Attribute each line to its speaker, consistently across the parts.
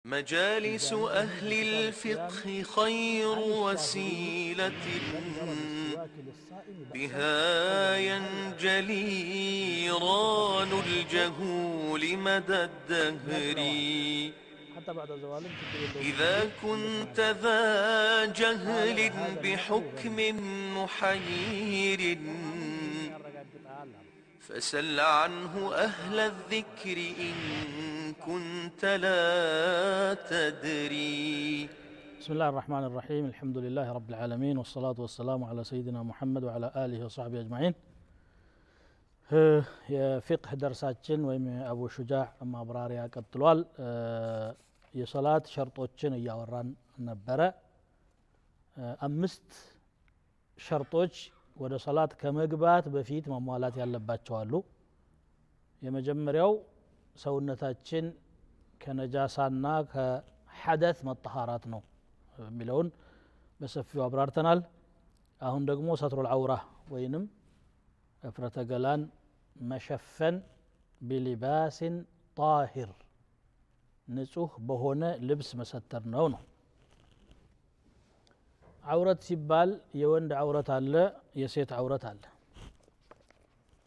Speaker 1: مجالس أهل الفقه خير وسيلة بها ينجلي ران الجهول مدى الدهر إذا كنت ذا جهل بحكم محير فسل عنه أهل الذكر إن كنت لا تدري.
Speaker 2: بسم الله الرحمن الرحيم. الحمد لله رب العالمين والصلاة والسلام على سيدنا محمد وعلى آله وصحبه أجمعين. የፊቅህ ደርሳችን ወይም አቡ ሹጃዕ ማብራሪያ ቀጥሏል። የሶላት ሸርጦችን እያወራን ነበረ። አምስት ሸርጦች ወደ ሶላት ከመግባት በፊት መሟላት ያለባቸው አሉ። የመጀመሪያው ሰውነታችን ከነጃሳና ከሐደት መጠሃራት ነው የሚለውን በሰፊው አብራርተናል። አሁን ደግሞ ሰትሩል ዐውራ ወይንም እፍረተ ገላን መሸፈን ቢሊባስን ጣሂር ንጹህ በሆነ ልብስ መሰተር ነው። ዐውረት ሲባል የወንድ ዐውረት አለ፣ የሴት ዐውረት አለ።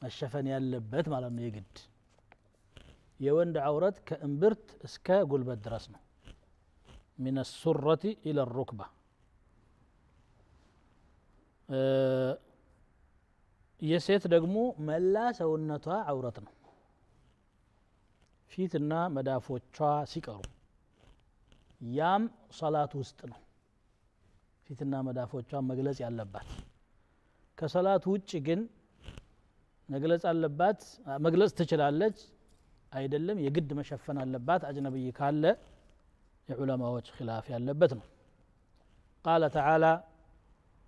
Speaker 2: መሸፈን ያለበት ማለት ነው። የግድ የወንድ ዐውረት ከእምብርት እስከ ጉልበት ድረስ ነው። ሚን ሱረቲ ኢለ ሩክባ። የሴት ደግሞ መላ ሰውነቷ ዐውረት ነው፣ ፊትና መዳፎቿ ሲቀሩ። ያም ሶላት ውስጥ ነው ፊትና መዳፎቿ መግለጽ ያለባት። ከሶላት ውጭ ግን መግለጽ አለባት፣ መግለጽ ትችላለች አይደለም፣ የግድ መሸፈን አለባት። አጅነብይ ካለ የዑለማዎች ኺላፍ ያለበት ነው። ቃለ ተዓላ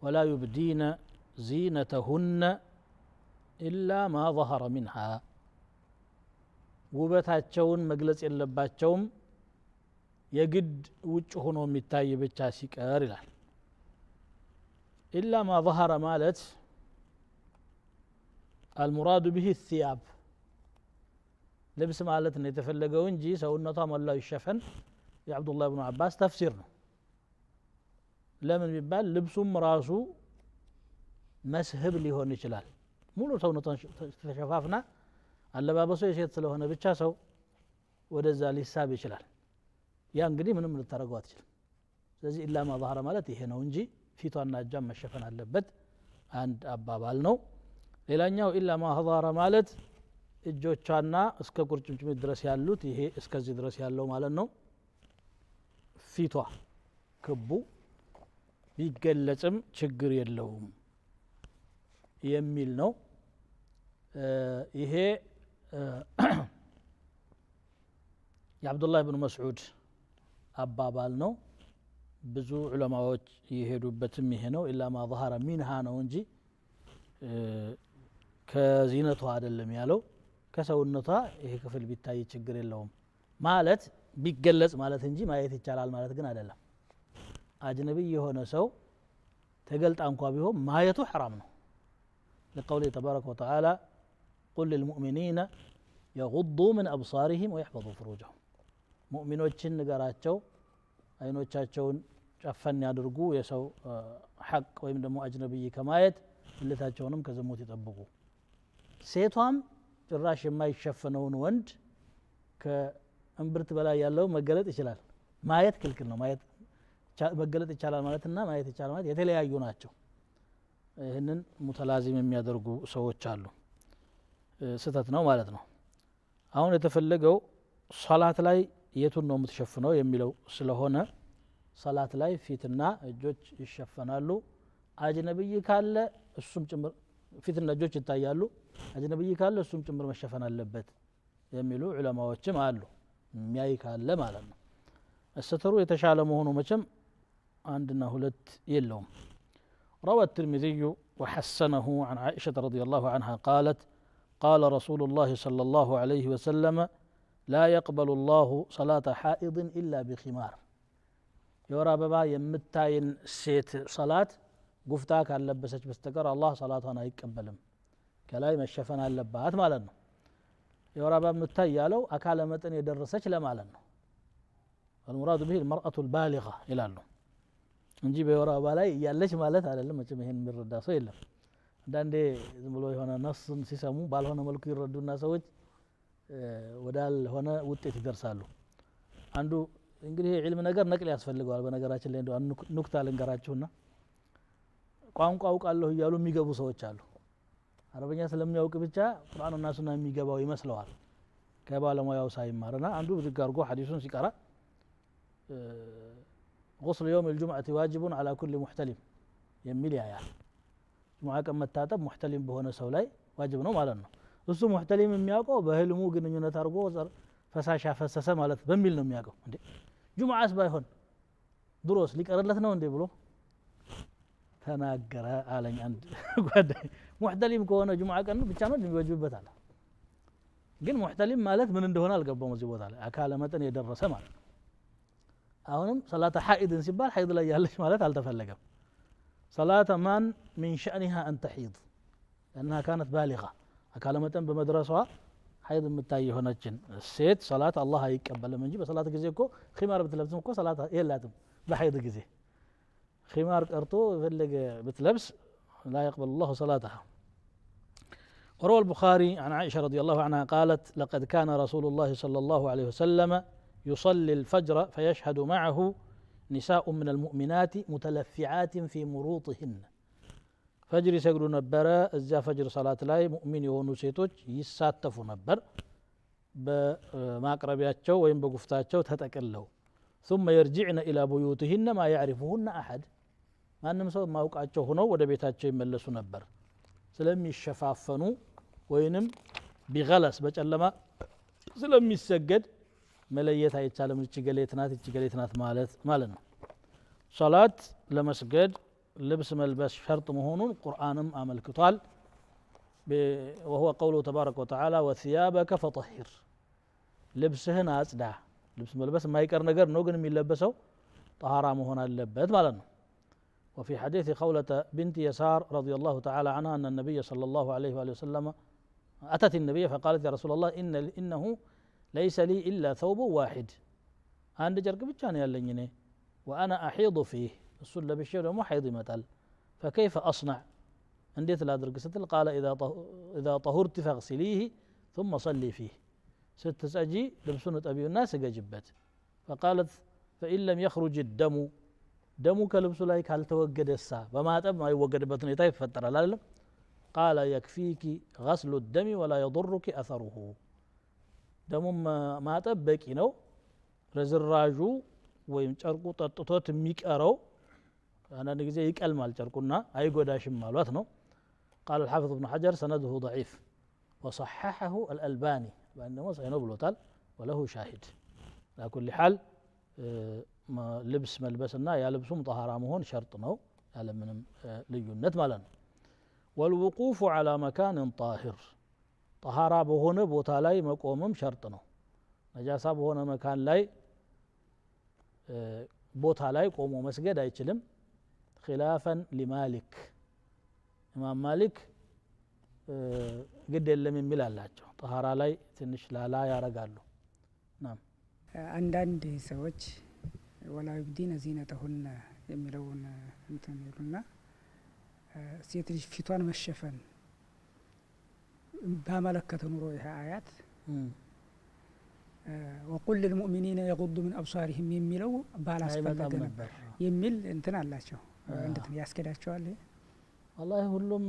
Speaker 2: ወላ ዩብዲነ ዚነተሁነ ኢላ ማ ظهረ ሚንሃ፣ ውበታቸውን መግለጽ የለባቸውም የግድ ውጭ ሆኖ የሚታይ ብቻ ሲቀር ይላል። ኢላ ማ ظهረ ማለት አልሙራዱ ብሂ ሲያብ ልብስ ማለት ነው የተፈለገው እንጂ ሰውነቷ መላው ይሸፈን የአብዱላህ ብኑ አባስ ተፍሲር ነው። ለምን ቢባል ልብሱም ራሱ መስህብ ሊሆን ይችላል። ሙሉ ሰውነቷን ተሸፋፍና አለባበሱ የሴት ስለሆነ ብቻ ሰው ወደዛ ሊሳብ ይችላል። ያ እንግዲህ ምንም ልታደርገው አትችልም። ስለዚህ ኢላ ማ ظهረ ማለት ይሄ ነው እንጂ ፊቷና እጇን መሸፈን አለበት አንድ አባባል ነው። ሌላኛው ኢላ ማ ظهረ ማለት እጆቿና እስከ ቁርጭምጭሚት ድረስ ያሉት፣ ይሄ እስከዚህ ድረስ ያለው ማለት ነው። ፊቷ ክቡ ቢገለጽም ችግር የለውም የሚል ነው። ይሄ የአብዱላህ ብን መስዑድ አባባል ነው። ብዙ ዑለማዎች የሄዱበትም ይሄ ነው። ኢላ ማ ظهረ ሚንሃ ነው እንጂ ከዚነቷ አይደለም ያለው። ከሰውነቷ ይሄ ክፍል ቢታይ ችግር የለውም ማለት ቢገለጽ ማለት እንጂ ማየት ይቻላል ማለት ግን አይደለም። አጅነቢይ የሆነ ሰው ተገልጣ እንኳ ቢሆን ማየቱ ሐራም ነው። لقوله تبارك وتعالى قل للمؤمنين يغضوا من أبصارهم ويحفظوا فروجهم ሙእሚኖችን ንገራቸው አይኖቻቸውን ጨፈን ያድርጉ፣ የሰው ሐቅ ወይም ደግሞ አጅነቢይ ከማየት ብልታቸውንም ከዝሙት ይጠብቁ። ሴቷም ጭራሽ የማይሸፈነውን ወንድ ከእምብርት በላይ ያለው መገለጥ ይችላል። ማየት ክልክል ነው። ማየት መገለጥ ይቻላል ማለትና ማየት ይቻላል ማለት የተለያዩ ናቸው። ይህንን ሙተላዚም የሚያደርጉ ሰዎች አሉ። ስህተት ነው ማለት ነው። አሁን የተፈለገው ሶላት ላይ የቱን ነው የምትሸፍነው የሚለው ስለሆነ ሶላት ላይ ፊትና እጆች ይሸፈናሉ። አጅነብይ ካለ እሱም ጭምር ፊትና እጆች ይታያሉ። አጅነብይ ካለ እሱም ጭምር መሸፈን አለበት የሚሉ ዑለማዎችም አሉ፣ የሚያይ ካለ ማለት ነው። እስተሩ የተሻለ መሆኑ መቼም አንድና ሁለት የለውም። روى الترمذي وحسنه عن عائشة رضي الله عنها قالت قال رسول الله صلى الله عليه وسلم لا يقبل الله صلاة حائض إلا بخمار. የወር አበባ የምታይን ሴት ሶላት ጉፍታ ካለበሰች በስተቀር አላህ ሶላቷን አይቀበልም። ከላይ መሸፈን አለባት ማለት ነው። የወር አበባ የምታይ ያለው አካለ መጠን የደረሰች ለማለት ነው። المراد به المرأة البالغة ይላሉ እንጂ በወር አበባ ላይ ያለች ማለት አይደለም መቼም ይሄን የሚረዳ ሰው የለም አንዳንዴ ዝም ብሎ የሆነ ነፍስን ሲሰሙ ባልሆነ መልኩ ይረዱና ሰዎች ወዳልሆነ ውጤት ይደርሳሉ አንዱ እንግዲህ ዒልም ነገር ነቅል ያስፈልገዋል በነገራችን ላይ እንደው ኑክታ ልንገራችሁና ቋንቋ አውቃለሁ እያሉ የሚገቡ ሰዎች አሉ አረበኛ ስለሚያውቅ ብቻ ቁርአንና ሱና የሚገባው ይመስለዋል ከባለሙያው ሳይማርና አንዱ ብድግ አድርጎ ሐዲሱን ሲቀራ غسل يوم الجمعة واجب على كل محتلم የሚል ያያል ጁምዓ ቀን መታጠብ ሙህተሊም በሆነ ሰው ላይ ዋጅብ ነው ማለት ነው እሱ ሙህተሊም የሚያውቀው በህልሙ ግንኙነት አድርጎ ፈሳሽ ያፈሰሰ ማለት በሚል ነው የሚያውቀው እንዴ ጁምዓስ ባይሆን ድሮስ ሊቀርለት ነው እንዴ ብሎ ተናገረ አለኝ አንድ ጓደኛ ሙህተሊም ከሆነ ጁምዓ ቀን ብቻ ነው የሚወጅብበት አለ ግን ሙህተሊም ማለት ምን እንደሆነ አልገባውም እዚህ ቦታ ላይ አካለ መጠን የደረሰ ማለት ነው አሁንም ሰላተ ሐኢድን ሲባል ሐይድ ላይ ያለች ማለት አልተፈለገም صلاة من من شأنها أن تحيض لأنها كانت بالغة أكال متن بمدرسها حيض متاي هناجن السيد صلاة الله يقبل من جي بصلاة جزيكو خمار بتلبسكو صلاة إيه لازم بحيض جزي خمار قرطو فلق بتلبس لا يقبل الله صلاتها وروى البخاري عن عائشة رضي الله عنها قالت لقد كان رسول الله صلى الله عليه وسلم يصلي الفجر فيشهد معه نساء من المؤمنات متلفعات في مروطهن فجر يسجدوا نبرا እዚያ فجر صلاة ላይ ሙእሚን የሆኑ ሴቶች ይሳተፉ ነበር በማቅረቢያቸው ወይም በጉፍታቸው ተጠቅለው ثم يرجعن الى بيوتهن ما يعرفهن احد ማንም ሰው ማውቃቸው ሆነው ወደ ቤታቸው ይመለሱ ነበር ስለሚሸፋፈኑ ወይንም ቢገለስ በጨለማ ስለሚሰገድ መለየት አይቻልም እቺ ገሌት ናት ማለት ነው ሶላት ለመስገድ ልብስ መልበስ ሸርጥ መሆኑን ቁርአንም አመልክቷል وهو قوله تبارك وتعالى وثيابك فطهر ልብስህን አጽዳ ልብስ መልበስ የማይቀር ነገር ነው ግን የሚለበሰው طهارة መሆን አለበት ማለት ነው وفي حديث خولة بنت يسار رضي الله تعالى عنها أن النبي صلى الله عليه وآله وسلم أتت النبي فقالت يا رسول الله إنه ليس لي إلا ثوب واحد عند جرك بتشان يالني وأنا أحيض فيه السلة بالشيء وما حيض مثل فكيف أصنع انديت لا درك ستل قال إذا طهرت فاغسليه ثم صلي فيه ست سأجي لبسنة أبي الناس جبت فقالت فإن لم يخرج الدم دمك لبس لايك هل توجد الساعة فما تب ما يوجد بطني طيب فتر لا قال يكفيك غسل الدم ولا يضرك أثره ደሙም ማጠብ በቂ ነው ረዝራዡ ወይም ጨርቁ ጠጥቶት የሚቀረው አንዳንድ ጊዜ ይቀልማል ጨርቁና አይጎዳሽም ማለት ነው قال الحافظ ابن حجر سنده ضعيف وصححه الألباني بأنه صحيح بلوتال وله شاهد على كل حال ልብስ መልበስና ያ ልብሱም طهارة መሆን ሸርጥ ነው ያለ ምንም ልዩነት ማለት ነው والوقوف على مكان طاهر طهارة بهونه بوتا لاي مقومم شرط ነው ነጃሳ በሆነ መካን ላይ ቦታ ላይ ቆሞ መስገድ አይችልም خلافا لمالك ኢማም ማሊክ ግድ የለም የሚል አላቸው طهارة ላይ ትንሽ ላላ ያረጋሉ ናም
Speaker 3: አንዳንድ ሰዎች ወላ ይብዲነ ዚነተሁነ የሚለውን እንትን ይሉና ሴት ልጅ ፊቷን መሸፈን ባመለከተ ኑሮ ይሄ አያት وقل للمؤمنين يغضوا من أبصارهم የሚለው ባላስፈለገ ነበር የሚል እንትን አላቸው እንዴት ያስከዳቸዋል
Speaker 2: والله ሁሉም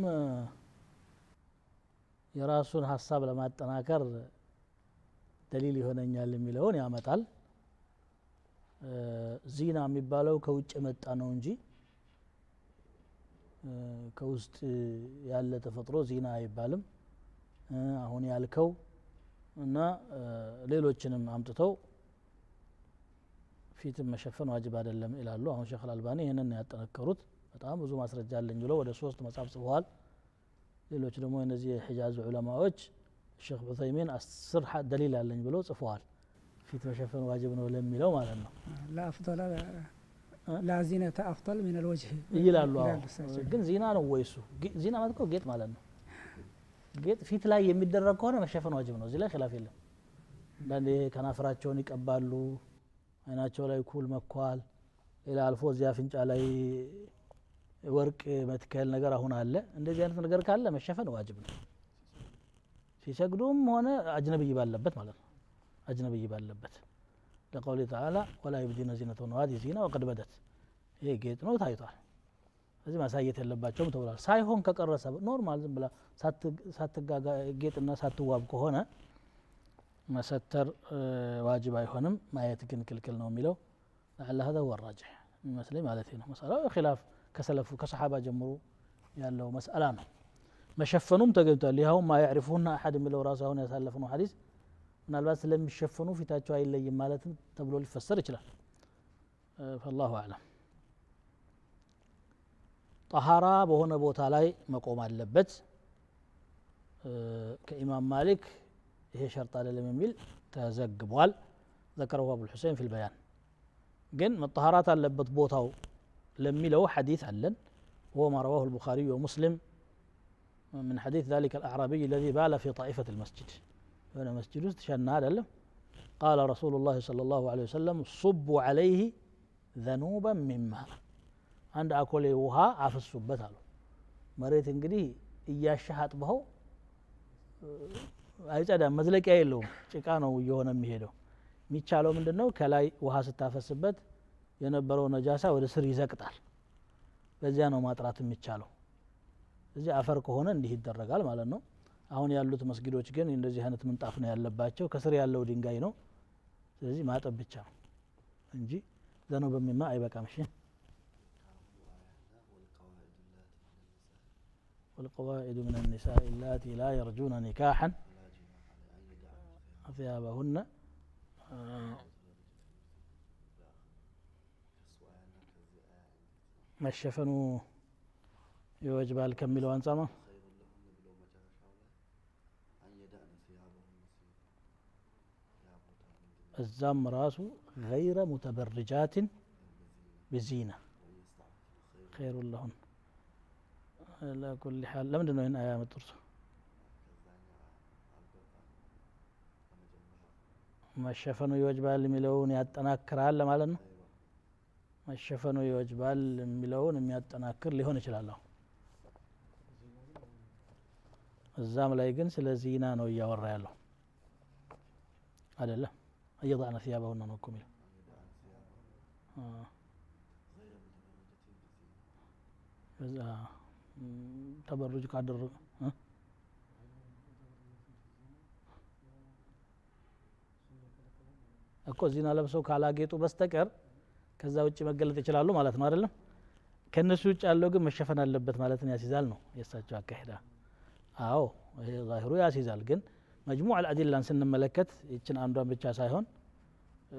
Speaker 2: የራሱን ሐሳብ ለማጠናከር ደሊል ይሆነኛል የሚለውን ያመጣል ዚና የሚባለው ከውጭ መጣ ነው እንጂ ከውስጥ ያለ ተፈጥሮ ዚና አይባልም አሁን ያልከው እና ሌሎችንም አምጥተው ፊትን መሸፈን ዋጅብ አይደለም ይላሉ አሁን ሼክ አልባኒ ይሄንን ያጠነከሩት በጣም ብዙ ማስረጃ አለኝ ብለው ወደ 3 መጽሐፍ ጽፈዋል ሌሎች ደግሞ እነዚህ የሂጃዝ ዑለማዎች ሼክ ዑሰይሚን 10 ደሊል አለኝ ብለው ጽፈዋል ፊት መሸፈን ዋጅብ ነው ለሚለው ማለት ነው
Speaker 3: لا أفضل لا زينة أفضل من الوجه
Speaker 2: ይላሉ ግን ዚና ነው ወይሱ ዚና ማለት እኮ ጌጥ ማለት ነው ጌጥ ፊት ላይ የሚደረግ ከሆነ መሸፈን ዋጅብ ነው እዚህ ላይ ኺላፍ የለም አንዳንዴ ከናፍራቸውን ይቀባሉ አይናቸው ላይ ኩል መኳል ኢላ አልፎ እዚያ አፍንጫ ላይ ወርቅ መትከል ነገር አሁን አለ እንደዚህ አይነት ነገር ካለ መሸፈን ዋጅብ ነው ሲሰግዱም ሆነ አጅነብይ ባለበት ማለት ነው አጅነብይ ባለበት ለቀውሊ ተዓላ ወላ ይብዲነ ዚነተሁነ ወሃዚ ዚና ወቀድ በደት ይሄ ጌጥ ነው ታይቷል እዚህ ማሳየት የለባቸውም ተብሏል ሳይሆን ከቀረሰ ኖርማል ዝም ብላ ሳትጋጋ ጌጥና ሳትዋብ ከሆነ መሰተር ዋጅብ አይሆንም ማየት ግን ክልክል ነው የሚለው لعل هذا هو الراجح مسلم ማለት ነው መስአላው ኺላፍ ከሰለፉ ከሰሃባ ጀምሮ ያለው መስአላ ነው መሸፈኑም ተገኝቷል ይሄው ማ يعرفون احد የሚለው ራሳውን ያሳለፈው ሐዲስ ምናልባት ስለሚሸፈኑ ፊታቸው አይለይም ማለት ተብሎ ሊፈሰር ይችላል فالله اعلم طهارة በሆነ ቦታ ላይ መቆም አለበት ከኢማም ማሊክ ይሄ ሸርጥ አይደለም የሚል ተዘግቧል ذكره ابو الحسين في البيان ግን መطهارات አለበት ቦታው ለሚለው حديث አለን وهو ما رواه البخاري ومسلم من حديث ذلك الأعرابي الذي بال في طائفة المسجد هنا مسجد شنا አይደለም قال رسول الله صلى الله عليه وسلم صبوا عليه ذنوبا من ماء አንድ አኮሌ ውሃ አፈሱበት አሉ መሬት እንግዲህ እያሻህ አጥበው አይጸዳም መዝለቂያ የለውም ጭቃ ነው እየሆነ የሚሄደው የሚቻለው ምንድነው ከላይ ውሃ ስታፈስበት የነበረው ነጃሳ ወደ ስር ይዘቅጣል በዚያ ነው ማጥራት የሚቻለው እዚህ አፈር ከሆነ እንዲህ ይደረጋል ማለት ነው አሁን ያሉት መስጊዶች ግን እንደዚህ አይነት ምንጣፍ ነው ያለባቸው ከስር ያለው ድንጋይ ነው ስለዚህ ማጠብ ብቻ ነው እንጂ ዘነው በሚማ አይበቃም እሺ والقواعد من النساء اللاتي لا يرجون نكاحا ثيابهن መሸፈኑ ይወጅባል ከሚለው አንጻር ነው እዛም ራሱ غير متبرجات بزينة خير لهن على كل حال لم ندنو هنا ايام الترس መሸፈኑ ይወጅባል የሚለውን ያጠናክራል ማለት ነው መሸፈኑ ይወጅባል የሚለውን የሚያጠናክር ሊሆን ይችላል እዛም ላይ ግን ስለ ዚና ነው እያወራ ያለው አይደለም ايضعن ثيابهن ነው እኮ የሚለው በዛ ተበሩጅ ካደረጉ እኮ ዚና ለብሰው ካላጌጡ በስተቀር ከዛ ውጪ መገለጥ ይችላሉ ማለት ነው አይደለም ከነሱ ውጪ ያለው ግን መሸፈን አለበት ማለት ነው ያሲዛል ነው የሳቸው አካሄዳ አዎ ይሄ ዛሂሩ ያሲዛል ግን መጅሙዕ الادله ስንመለከት ይችን አንዷን ብቻ ሳይሆን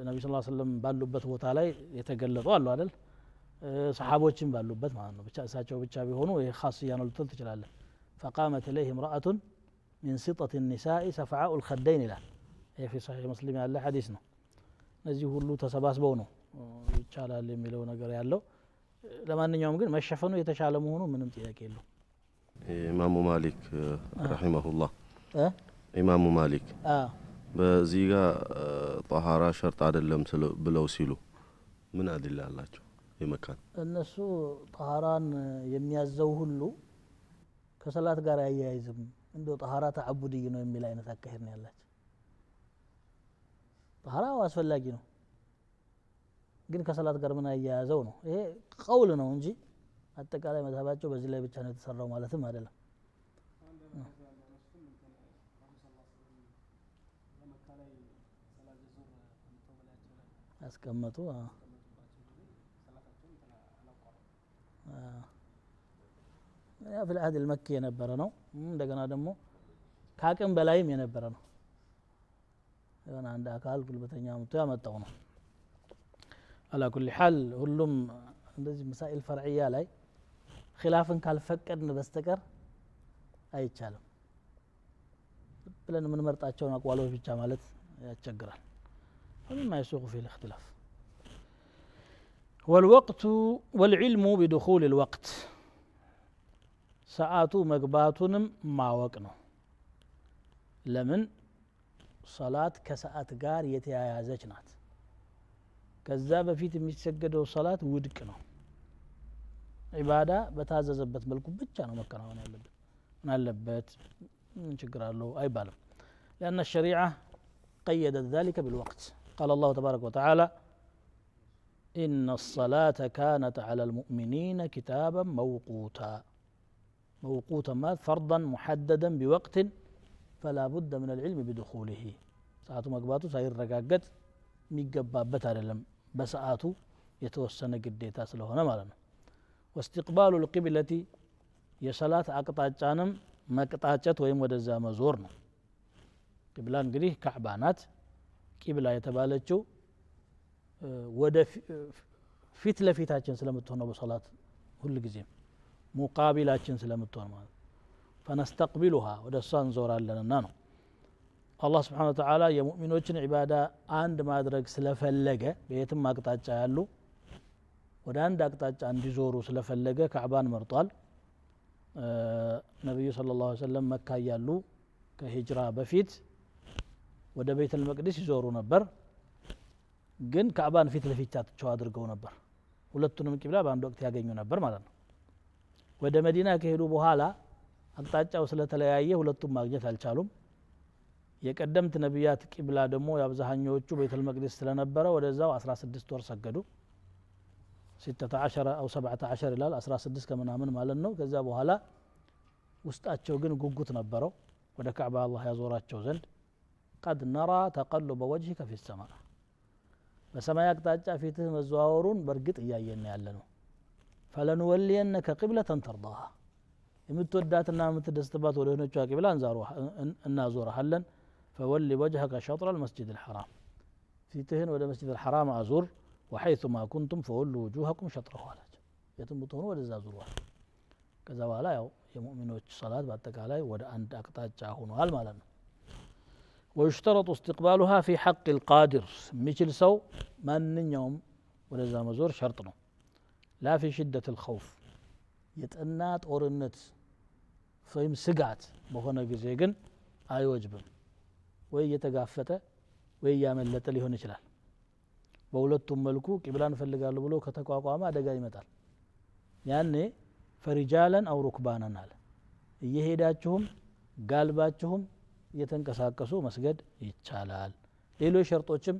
Speaker 2: ነብዩ ሰለላሁ ዐለይሂ ወሰለም ባሉበት ቦታ ላይ የተገለጡ አሉ አይደል ሰሃቦችን ባሉበት ማለት ነው ብቻ እሳቸው ብቻ ቢሆኑ ይሄ ኻስያ ነው ልትል ትችላለህ فقامت اليه امراه من سطة النساء سفعاء الخدين ይላል ይሄ في صحيح مسلم ያለ ሐዲስ ነው እነዚህ ሁሉ ተሰባስበው ነው ይቻላል የሚለው ነገር ያለው ለማንኛውም ግን መሸፈኑ የተሻለ መሆኑ ምንም ጥያቄ የለው
Speaker 4: ኢማሙ ማሊክ ረሂመሁላህ ኢማሙ ማሊክ በዚህ ጋር ጣሃራ ሸርጥ አይደለም ብለው ሲሉ ምን አድል አላቸው የመካን
Speaker 2: እነሱ ጣሃራን የሚያዘው ሁሉ ከሰላት ጋር ያያይዝም እንደው ጣሃራ ተዓቡድይ ነው የሚል አይነት አካሄድ ነው ያላቸው ጣሃራ አስፈላጊ ነው ግን ከሰላት ጋር ምን ያያያዘው ነው ይሄ ቀውል ነው እንጂ አጠቃላይ መዝሐባቸው በዚህ ላይ ብቻ ነው የተሰራው ማለትም አይደለም አስቀመጡ ያ في العهد المكي የነበረ ነው እንደገና ደግሞ ካቅም በላይም የነበረ ነው የሆነ አንድ አካል ጉልበተኛ መጥቶ ያመጣው ነው على كل حال ሁሉም እንደዚህ መሳኢል ፈርዕያ ላይ ኺላፍን ካልፈቀድን በስተቀር አይቻልም ብለን ምን መርጣቸውን አቋሎች ብቻ ማለት ያስቸግራል ومما يسوق فيه الاختلاف والوقت والعلم بدخول الوقت ساعاتو مغباتونم ማወቅ ነው ለምን ሶላት ከሰዓት ጋር የተያያዘች ናት ከዛ በፊት የሚሰገደው ሶላት ውድቅ ነው ዒባዳ በታዘዘበት መልኩ ብቻ ነው መከናወን ያለበት ምን አለበት ችግር አለው አይባልም لأن الشريعة قيدت ذلك بالوقت قال الله تبارك وتعالى إن الصلاة كانت على المؤمنين كتابا موقوتا ما فرضا محددا بوقت فلا بد من العلم بدخوله ساعته مقباتو ساير رقاقت ميقبابت አይደለም በሰዓቱ የተወሰነ ግዴታ ስለሆነ ማለት ነው واستقبال القبلة የሰላት አቅጣጫንም መቅጣጨት ወይም ወደዛ መዞር ነው ቂብላ እንግዲህ ካዕባ ናት ቂብላ የተባለችው ወደ ፊት ለፊታችን ስለምትሆነው በሶላት ሁሉ ጊዜ ሙቃቢላችን ስለምትሆን ማለት فنستقبلها ወደ እሷ እንዞራለንና ነው አላህ Subhanahu Wa Ta'ala የሙእሚኖችን ዒባዳ አንድ ማድረግ ስለፈለገ በየትም አቅጣጫ ያሉ ወደ አንድ አቅጣጫ እንዲዞሩ ስለፈለገ ካዕባን መርጧል ነብዩ ሰለላሁ ዐለይሂ ወሰለም መካ ያሉ ከሂጅራ በፊት ወደ ቤተል መቅደስ ይዞሩ ነበር ግን ካዕባን ፊት ለፊታቸው አድርገው ነበር ሁለቱንም ቂብላ በአንድ ወቅት ያገኙ ነበር ማለት ነው ወደ መዲና ከሄዱ በኋላ አቅጣጫው ስለተለያየ ሁለቱም ማግኘት አልቻሉም የቀደምት ነብያት ቂብላ ደግሞ ያብዛኛዎቹ ቤተል መቅደስ ስለነበረ ወደዛው 16 ወር ሰገዱ 16 او 17 ይላል 16 ከመናምን ማለት ነው ከዛ በኋላ ውስጣቸው ግን ጉጉት ነበረው ወደ ካዕባ አላህ ያዞራቸው ዘንድ قد نرى تقلب وجهك في السماء በሰማይ አቅጣጫ ፊትህ መዘዋወሩን በርግጥ እያየን ያለነው فلنولينك قبلة ترضاها የምትወዳትና የምትደስትባት ወደ ሆነችው ቂብላ እናዞርሃለን فولي وجهك شطر المسجد الحرام ፊትህን ወደ መስጂድ الحرام አዙር وحيث ما كنتم فولوا وجوهكم شطره አላቸው የትም ብትሆኑ ወደዛ ዙሯል ከዛ በኋላ ያው የሙእሚኖች ሶላት በአጠቃላይ ወደ አንድ አቅጣጫ ሆኗል ማለት ነው ويشترط استقبالها في حق القادر مثل سو ማንኛውም ወደዛ መዞር ሸርጥ ነው لا في شدة الخوف የጠና ጦርነት ወይም ስጋት በሆነ ጊዜ ግን አይወጅብም ወይ የተጋፈተ ወይ ያመለጠ ሊሆን ይችላል በሁለቱም መልኩ ቂብላን ፈልጋለሁ ብሎ ከተቋቋመ አደጋ ይመጣል ያኔ ፈሪጃለን አው ሩክባናን አለ እየሄዳችሁም ጋልባችሁም እየተንቀሳቀሱ መስገድ ይቻላል ሌሎች ሸርጦችም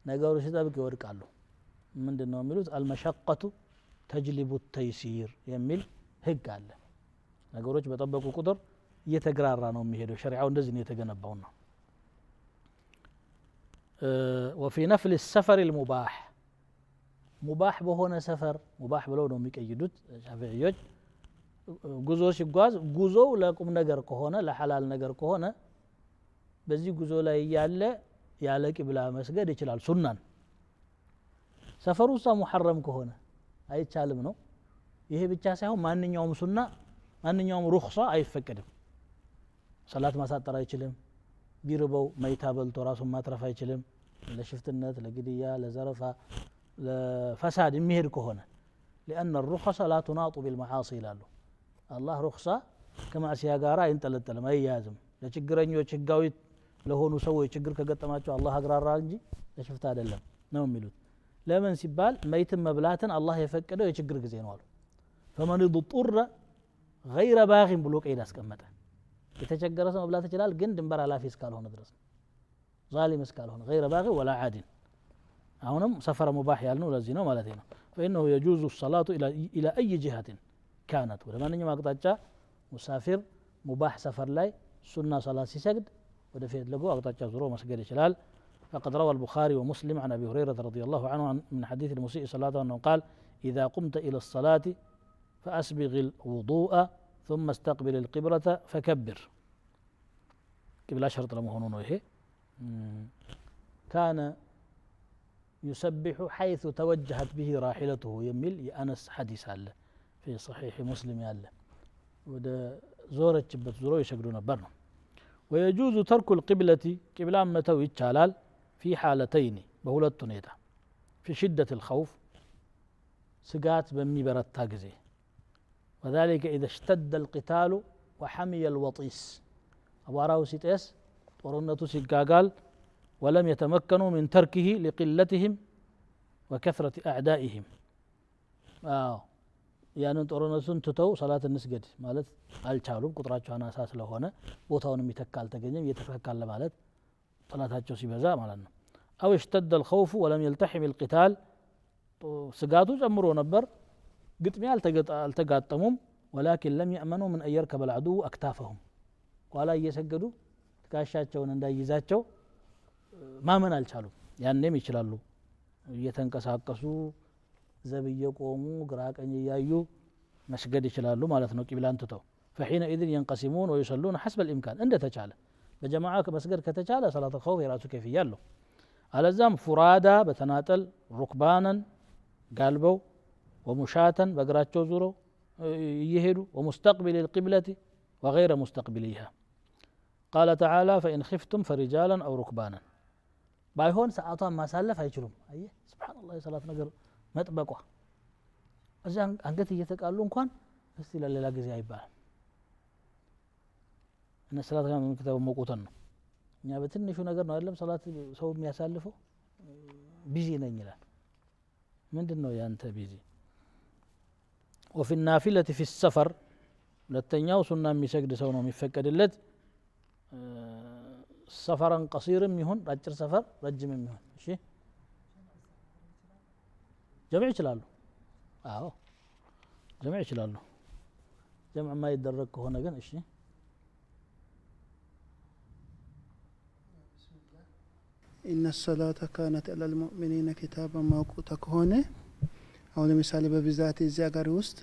Speaker 2: ነገሩ ሲጠብቅ ይወድቃሉ ምንድነው የሚሉት አልመሸቀቱ ተጅሊቡ ተይሲር የሚል ህግ አለ ነገሮች በጠበቁ ቁጥር እየተግራራ ነው የሚሄደው ሸሪዓው እንደዚህ ነው የተገነባውና وفي نفل السفر المباح مباح بهونه سفر مباح ብለው ነው የሚቀይዱት ሻፊዒዎች ጉዞ ሲጓዝ ጉዞው ለቁም ነገር ከሆነ ለሐላል ነገር ከሆነ በዚህ ጉዞ ላይ ያለ ቂብላ መስገድ ይችላል ሱናን ሰፈሩ ሙሐረም ከሆነ አይቻልም ነው ይሄ ብቻ ሳይሆን ማንኛውም ሱና ማንኛውም ሩኽሳ አይፈቀድም ሰላት ማሳጠር አይችልም ቢርበው መይታ በልቶ ራሱን ማትረፍ አይችልም ለሽፍትነት ለግድያ ለዘረፋ ለፈሳድ የሚሄድ ከሆነ لأن الرخص لا تناط بالمعاصي ይላሉ አላህ ሩኽሳ ከማዕሲያ ጋር አይንጠለጠልም አይያዝም ለችግረኞች ህጋዊ ለሆኑ ሰዎች ችግር ከገጠማቸው አላህ አግራራ እንጂ ለሽፍታ አይደለም ነው የሚሉት ለምን ሲባል መይትን መብላትን አላህ የፈቀደው የችግር ጊዜ ነው አሉ فمن اضطر غير باغ ብሎ ቀይድ አስቀመጠ የተቸገረ ሰው መብላት ይችላል ግን ድንበር አላፊ እስካልሆነ ድረስ ዛሊም እስካልሆነ غير باغ ولا عاد አሁንም ሰፈረ ሙባህ ያልነው ለዚህ ነው ማለት ነው فإنه يجوز الصلاة إلى أي جهة كانت ولمانኛውም አቅጣጫ ሙሳፊር ሙባህ ሰፈር ላይ ሱና ሶላት ሲሰግድ ወደ ፊት ለጎ አቅጣጫ ዙሮ መስገድ ይችላል فقد روى البخاري ومسلم عن أبي هريرة رضي الله عنه من حديث المسيء صلاته أنه قال إذا قمت إلى الصلاة فأسبغ الوضوء ثم استقبل القبلة فكبر قبل شرط لمهنون وهي كان يسبح حيث توجهت به راحلته يميل يأنس حديث الله في صحيح مسلم يالله وده زورة جبت زورة يشكرون برنا ويجوز ترك القبلة قبلة متو يتشالال في حالتين بهولة تنيتا في شدة الخوف سقات بمي برتا قزي وذلك إذا اشتد القتال وحمي الوطيس أبو سيتيس ورنتو سقاقال ولم يتمكنوا من تركه لقلتهم وكثرة أعدائهم ያንን ጦርነቱን ትተው ሰላት እንስገድ ማለት አልቻሉም ቁጥራቸው አናሳ ስለሆነ ቦታውን የሚተካ አልተገኘም እየተተካለ ማለት ጠላታቸው ሲበዛ ማለት ነው أو اشتد الخوف ولم يلتحم القتال ስጋቱ ጨምሮ ነበር ግጥሚያ አልተጋጠሙም ولكن لم يأمنوا من أن يركب العدو أكتافهم ኋላ እየሰገዱ ትካሻቸውን እንዳይዛቸው ማመን አልቻሉም ያንንም ይችላሉ እየተንቀሳቀሱ ዘብ እየቆሙ ግራ ቀኝ እያዩ መስገድ ይችላሉ ማለት ነው ቂብላን ትተው فحينئذ ينقسمون ويصلون حسب الإمكان እንደ ተቻለ በጀማዓ መስገድ ከተቻለ ሰላት الخوف የራሱ ከይፍያ አለው አለዛም ፉራዳ በተናጠል ሩክባናን ጋልበው ومشاة በእግራቸው ዙረው እየሄዱ ومستقبل القبلة وغير مستقبليها قال تعالى فإن خفتم فرجالا أو ركبانا بايهون ساعتان ማሳለፍ አይችሉም አየ ሱብሃንአላህ የሰላት ነገር መጥበቋ እዛ አንገት እየተቃሉ እንኳን እስቲ ለሌላ ጊዜ አይባልም እነ ሰላት ጋር ምክተው መቆተን ነው እኛ በትንሹ ነገር ነው አይደለም ሰላት ሰው የሚያሳልፈው ቢዚ ነኝ ይላል ምንድነው ያንተ ቢዚ وفي النافلة في السفر ለተኛው ሱና የሚሰግድ ሰው ነው የሚፈቀድለት ሰፈራን ቀሲርም ይሁን አጭር ሰፈር ረጅምም ይሁን እሺ ጀምዕ ይችላሉ አዎ ጀምዕ ይችላሉ ጀምዕ ማይደረግ ከሆነ ግን እሺ
Speaker 5: إن الصلاة كانت على المؤمنين كتابا موقوتا كهونه أو لمثال ببزات الزاغر وسط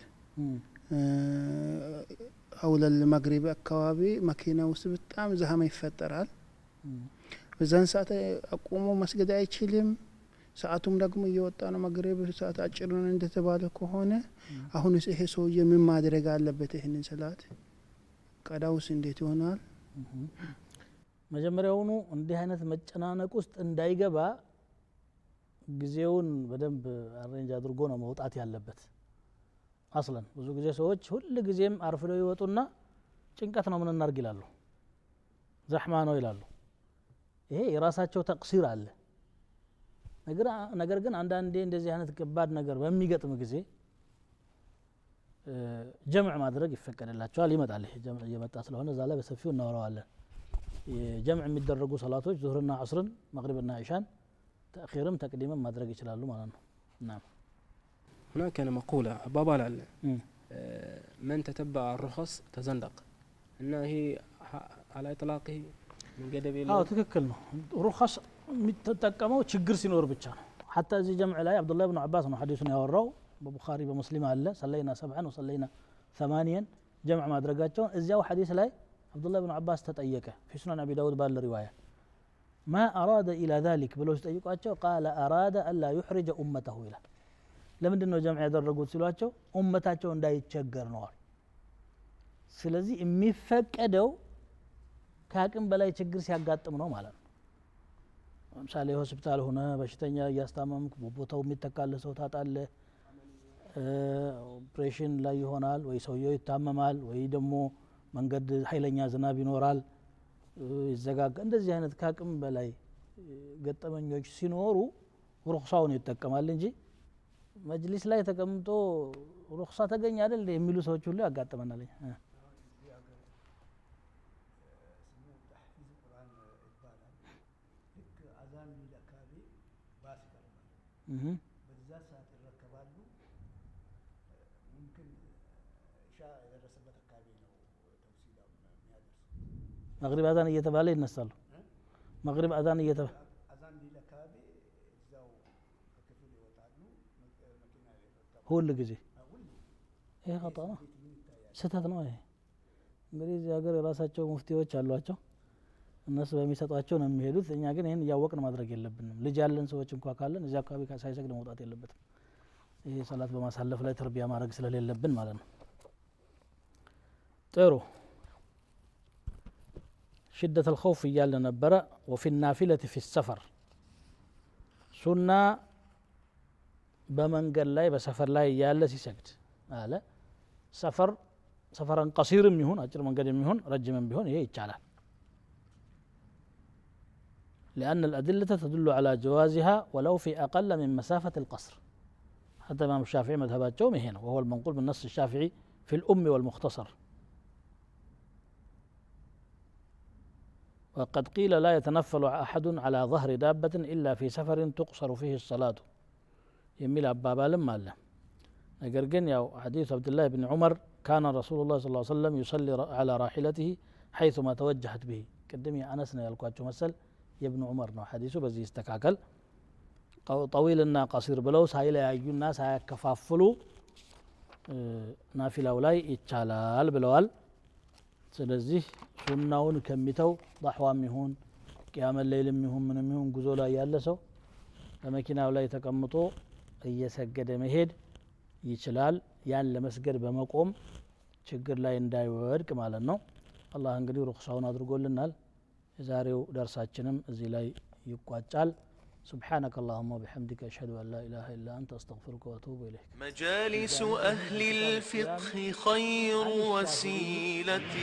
Speaker 5: حول المغرب أكوابي مكينة وسط بتام زحمة يفترال بزان ساعة أقوموا مسجد አይችልም ሰዓቱም ደግሞ እየወጣ ነው መግሪብ ሰዓት አጭር ነው እንደተባለ ከሆነ አሁንስ ይሄ ሰውዬ ምን ማድረግ አለበት ይሄንን ሰላት ቀዳውስ እንዴት ይሆናል
Speaker 2: መጀመሪያውኑ እንዲህ አይነት መጨናነቅ ውስጥ እንዳይገባ ጊዜውን በደንብ አሬንጅ አድርጎ ነው መውጣት ያለበት አስለን ብዙ ጊዜ ሰዎች ሁሉ ጊዜም አርፍለው ይወጡና ጭንቀት ነው ምን እናርግ ይላሉ ዘህማ ነው ይላሉ ይሄ የራሳቸው ተቅሲር አለ ነገር ግን አንዳንዴ እንደዚህ አይነት ከባድ ነገር በሚገጥም ጊዜ ጀምዕ ማድረግ ይፈቀድላቸዋል ይመጣል ይሄ ጀምዕ እየመጣ ስለሆነ እዛ ላይ በሰፊው እናወራዋለን ጀምዕ የሚደረጉ ሰላቶች ዙህርና ዐስርን መግሪብና ኢሻን ተአኺርም ተቅዲምም ማድረግ ይችላሉ ማለት ነው نعم
Speaker 6: هناك أنا مقولة بابا على من تتبع الرخص تزندق إنها هي على إطلاقه من قدب
Speaker 2: ትክክል ነው ሩخص የሚተጠቀመው ችግር ሲኖር ብቻ ነው حتى እዚህ ጀምዕ ላይ አብዱላህ ኢብኑ አባስ ነው ሐዲሱን ያወራው በቡኻሪ በሙስሊም አለ ሰለይና 7 ወሰለይና 8 ጀምዕ ማድረጋቸውን እዚያው ሐዲስ ላይ አብዱላህ ኢብኑ አባስ ተጠየቀ في سنن ابي داود ባለ ሪዋያ ما أراد إلى ذلك ብለው ሲጠይቋቸው قال أراد ألا يحرج أمته ይላል ለምንድን ነው ጀምዕ ያደረጉት ሲሏቸው ኡመታቸው እንዳይቸገር ነው ስለዚህ የሚፈቀደው ከአቅም በላይ ችግር ሲያጋጥም ነው ማለት ነው ለምሳሌ ሆስፒታል ሆነ በሽተኛ እያስታመምክ በቦታው የሚተካለ ሰው ታጣለ ኦፕሬሽን ላይ ይሆናል ወይ ሰውየው ይታመማል ወይ ደግሞ መንገድ ኃይለኛ ዝናብ ይኖራል ይዘጋጋ እንደዚህ አይነት ከአቅም በላይ ገጠመኞች ሲኖሩ ሩክሳውን ይጠቀማል እንጂ መጅሊስ ላይ ተቀምጦ ሩክሳ ተገኘ አይደል የሚሉ ሰዎች ሁሉ ያጋጥመናል
Speaker 7: በዛ ሰዓት ይረከባሉ ممكن ኢሻ የደረሰበት አካባቢ ነው ተውሲዳው የሚያደርሱ
Speaker 2: መግሪብ አዛን እየተባለ ይነሳሉ መግሪብ አዛን እየተባለ
Speaker 7: አዛን ሊል አካባቢ እዛው ከክፍል ይወጣሉ መኪና ይወጣሉ
Speaker 2: ሁሉ ጊዜ ይሄ خطأ ነው ስህተት ነው ይሄ እንግዲህ እዚህ ሀገር የራሳቸው ሙፍቲዎች አሏቸው እነሱ በሚሰጧቸው ነው የሚሄዱት እኛ ግን ይሄን ያወቅን ማድረግ የለብንም ልጅ ያለን ሰዎች እንኳን ካለን እዚያ አካባቢ ሳይሰግድ መውጣት የለበትም ይሄ ሰላት በማሳለፍ ላይ ተርቢያ ማድረግ ስለሌለብን ማለት ነው ጥሩ شدة الخوف እያለ ነበረ وفي النافلة في السفر ሱና በመንገድ ላይ በሰፈር ላይ ያለ ሲሰግድ አለ ሰፈራን ቀሲርም ይሁን አጭር መንገድም ይሁን ረጅምም ቢሆን ይሄ ይቻላል لأن الأدلة تدل على جوازها ولو في أقل من مسافة القصر. حتى الإمام الشافعي مذهبات جوم هنا، وهو المنقول من نص الشافعي في الأم والمختصر. وقد قيل لا يتنفل أحد على ظهر دابة إلا في سفر تقصر فيه الصلاة. يميل أبابا لما الله نقرقن يا حديث عبد الله بن عمر كان رسول الله صلى الله عليه وسلم يصلي على راحلته حيثما توجهت به. قدمي أنسنا يلقاتشو مثل يا ابن عمر نو حديثه بزي استكاكل طويلنا قصير بلوس هاي لا يجوا الناس هاي كفافلو نافلة ولاي يتشالال بلوال. ስለዚህ ሱናውን ከሚተው ضحዋም ይሁን ቂያመ ሌሊልም ይሁን ምንም ይሁን ጉዞ ላይ ያለ ሰው በመኪናው ላይ ተቀምጦ እየሰገደ መሄድ ይችላል። ያን ለመስገድ በመቆም ችግር ላይ እንዳይወድቅ ማለት ነው። አላህ እንግዲህ ሩክሳውን አድርጎልናል። የዛሬው ደርሳችንም እዚህ ላይ ይቋጫል። سبحانك اللهم وبحمدك أشهد أن لا إله إلا أنت أستغفرك وأتوب إليك.
Speaker 1: مجالس أهل الفقه خير وسيلة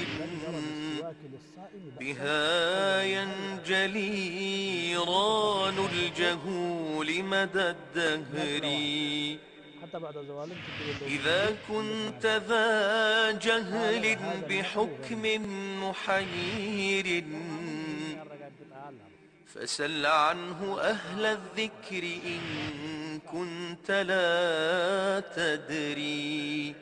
Speaker 1: بها ينجلي ران الجهول مدى الدهر. إذا كنت ذا جهل بحكم محير فسل عنه أهل الذكر إن كنت لا تدري.